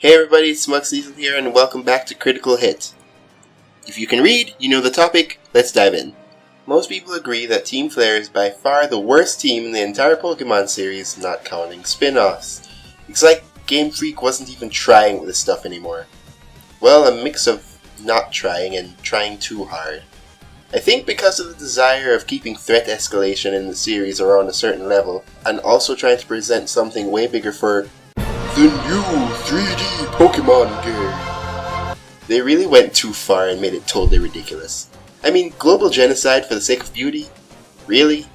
Hey everybody, it's Mugsliesel here and welcome back to Critical Hit. If you can read, you know the topic, let's dive in. Most people agree that Team Flare is by far the worst team in the entire Pokemon series, not counting spin-offs. It's like Game Freak wasn't even trying with this stuff anymore. Well, a mix of not trying and trying too hard. I think because of the desire of keeping threat escalation in the series around a certain level, and also trying to present something way bigger for the new 3D Pokemon game. They really went too far and made it totally ridiculous. I mean, global genocide for the sake of beauty? Really?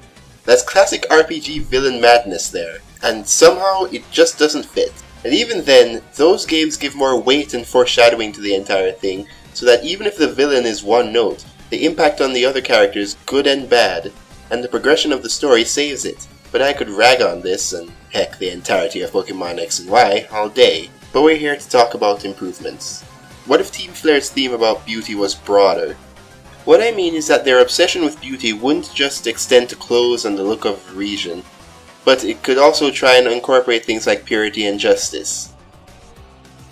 That's classic RPG villain madness there, and somehow it just doesn't fit. And even then, those games give more weight and foreshadowing to the entire thing, so that even if the villain is one note, the impact on the other characters, good and bad, and the progression of the story saves it. But I could rag on this, and heck, the entirety of Pokemon X and Y, all day. But we're here to talk about improvements. What if Team Flare's theme about beauty was broader? What I mean is that their obsession with beauty wouldn't just extend to clothes and the look of a region, but it could also try and incorporate things like purity and justice.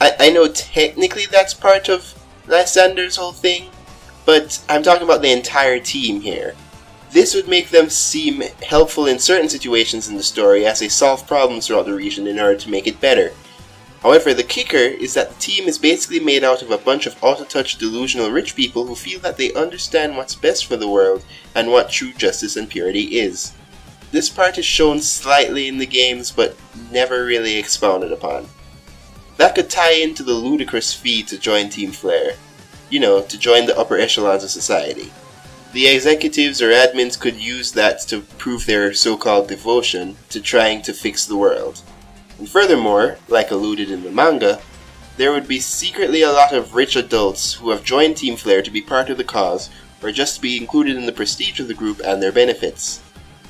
I know technically that's part of Lysander's whole thing, but I'm talking about the entire team here. This would make them seem helpful in certain situations in the story as they solve problems throughout the region in order to make it better. However, the kicker is that the team is basically made out of a bunch of auto-touch delusional rich people who feel that they understand what's best for the world and what true justice and purity is. This part is shown slightly in the games but never really expounded upon. That could tie into the ludicrous fee to join Team Flare. You know, to join the upper echelons of society. The executives or admins could use that to prove their so-called devotion to trying to fix the world. And furthermore, like alluded in the manga, there would be secretly a lot of rich adults who have joined Team Flare to be part of the cause or just to be included in the prestige of the group and their benefits.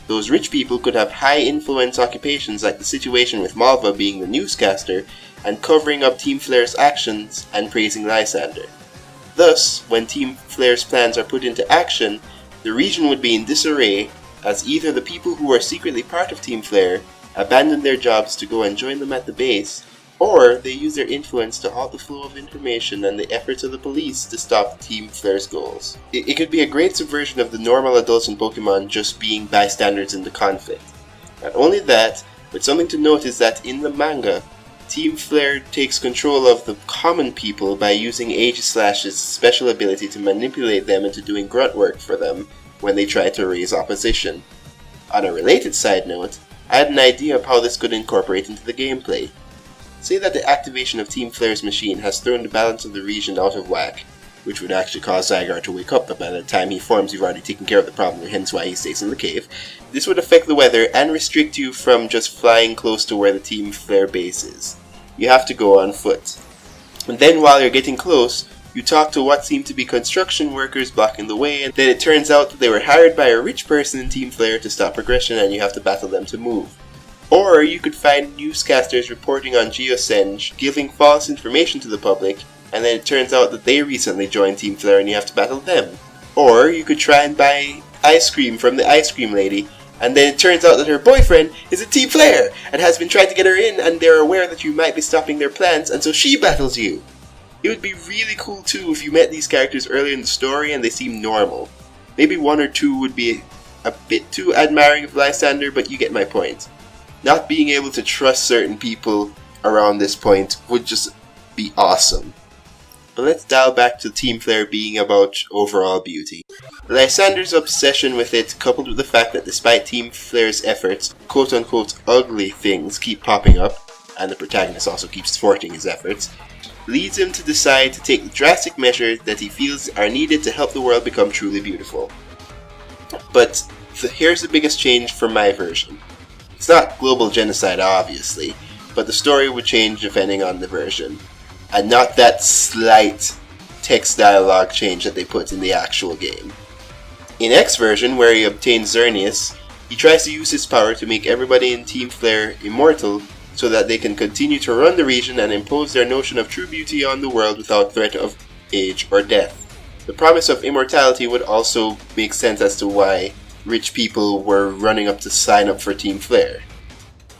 Those rich people could have high-influence occupations like the situation with Malva being the newscaster and covering up Team Flare's actions and praising Lysander. Thus, when Team Flare's plans are put into action, the region would be in disarray as either the people who are secretly part of Team Flare abandon their jobs to go and join them at the base, or they use their influence to halt the flow of information and the efforts of the police to stop Team Flare's goals. It could be a great subversion of the normal adults in Pokemon just being bystanders in the conflict. Not only that, but something to note is that in the manga, Team Flare takes control of the common people by using Aegislash's special ability to manipulate them into doing grunt work for them when they try to raise opposition. On a related side note, I had an idea of how this could incorporate into the gameplay. Say that the activation of Team Flare's machine has thrown the balance of the region out of whack, which would actually cause Zygarde to wake up, but by the time he forms you've already taken care of the problem, hence why he stays in the cave. This would affect the weather and restrict you from just flying close to where the Team Flare base is. You have to go on foot. And then while you're getting close, you talk to what seem to be construction workers blocking the way, and then it turns out that they were hired by a rich person in Team Flare to stop progression and you have to battle them to move. Or you could find newscasters reporting on Geosenge, giving false information to the public, and then it turns out that they recently joined Team Flare and you have to battle them. Or you could try and buy ice cream from the ice cream lady, and then it turns out that her boyfriend is a Team Flare and has been trying to get her in, and they're aware that you might be stopping their plans, and so she battles you. It would be really cool too if you met these characters earlier in the story and they seem normal. Maybe one or two would be a bit too admiring of Lysander, but you get my point. Not being able to trust certain people around this point would just be awesome. But let's dial back to Team Flare being about overall beauty. Lysander's obsession with it, coupled with the fact that despite Team Flare's efforts, quote-unquote ugly things keep popping up, and the protagonist also keeps thwarting his efforts, leads him to decide to take the drastic measures that he feels are needed to help the world become truly beautiful. But here's the biggest change from my version. It's not global genocide, obviously, but the story would change depending on the version. And not that slight text dialogue change that they put in the actual game. In X version, where he obtains Xerneas, he tries to use his power to make everybody in Team Flare immortal so that they can continue to run the region and impose their notion of true beauty on the world without threat of age or death. The promise of immortality would also make sense as to why rich people were running up to sign up for Team Flare.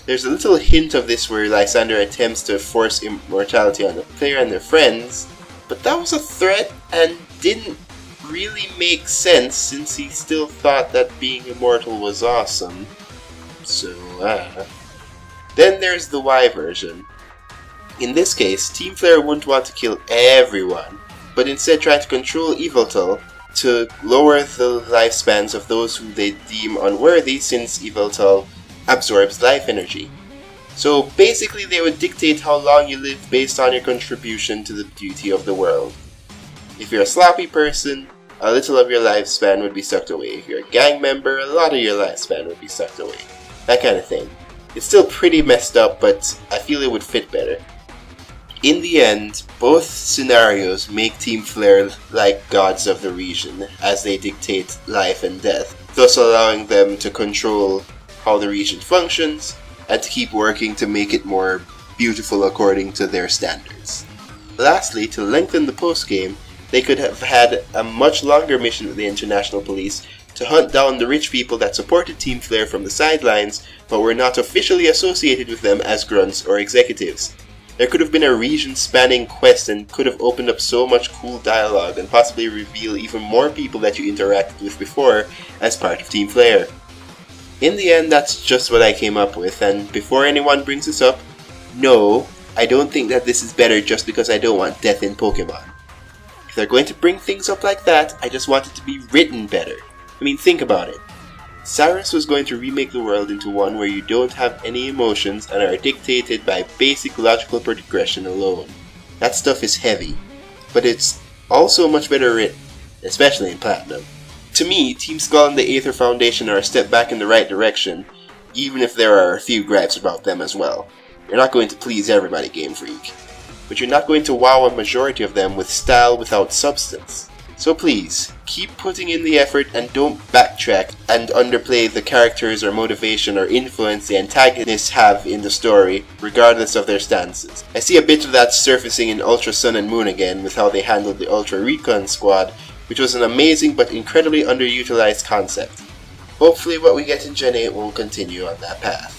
There's a little hint of this where Lysander attempts to force immortality on the player and their friends, but that was a threat and didn't really make sense since he still thought that being immortal was awesome. So, Then there's the Y version. In this case, Team Flare wouldn't want to kill everyone, but instead try to control Yveltal to lower the lifespans of those who they deem unworthy, since Yveltal absorbs life energy. So basically they would dictate how long you live based on your contribution to the beauty of the world. If you're a sloppy person, a little of your lifespan would be sucked away. If you're a gang member, a lot of your lifespan would be sucked away. That kind of thing. It's still pretty messed up, but I feel it would fit better. In the end, both scenarios make Team Flare like gods of the region, as they dictate life and death, thus allowing them to control how the region functions, and to keep working to make it more beautiful according to their standards. Lastly, to lengthen the post-game, they could have had a much longer mission with the International Police to hunt down the rich people that supported Team Flare from the sidelines, but were not officially associated with them as grunts or executives. There could have been a region-spanning quest and could have opened up so much cool dialogue and possibly reveal even more people that you interacted with before as part of Team Flare. In the end, that's just what I came up with, and before anyone brings this up, no, I don't think that this is better just because I don't want death in Pokemon. If they're going to bring things up like that, I just want it to be written better. I mean, think about it. Cyrus was going to remake the world into one where you don't have any emotions and are dictated by basic logical progression alone. That stuff is heavy, but it's also much better written, especially in Platinum. To me, Team Skull and the Aether Foundation are a step back in the right direction, even if there are a few gripes about them as well. You're not going to please everybody, Game Freak, but you're not going to wow a majority of them with style without substance. So please, keep putting in the effort and don't backtrack and underplay the characters or motivation or influence the antagonists have in the story, regardless of their stances. I see a bit of that surfacing in Ultra Sun and Moon again with how they handled the Ultra Recon Squad, which was an amazing but incredibly underutilized concept. Hopefully what we get in Gen 8 will continue on that path.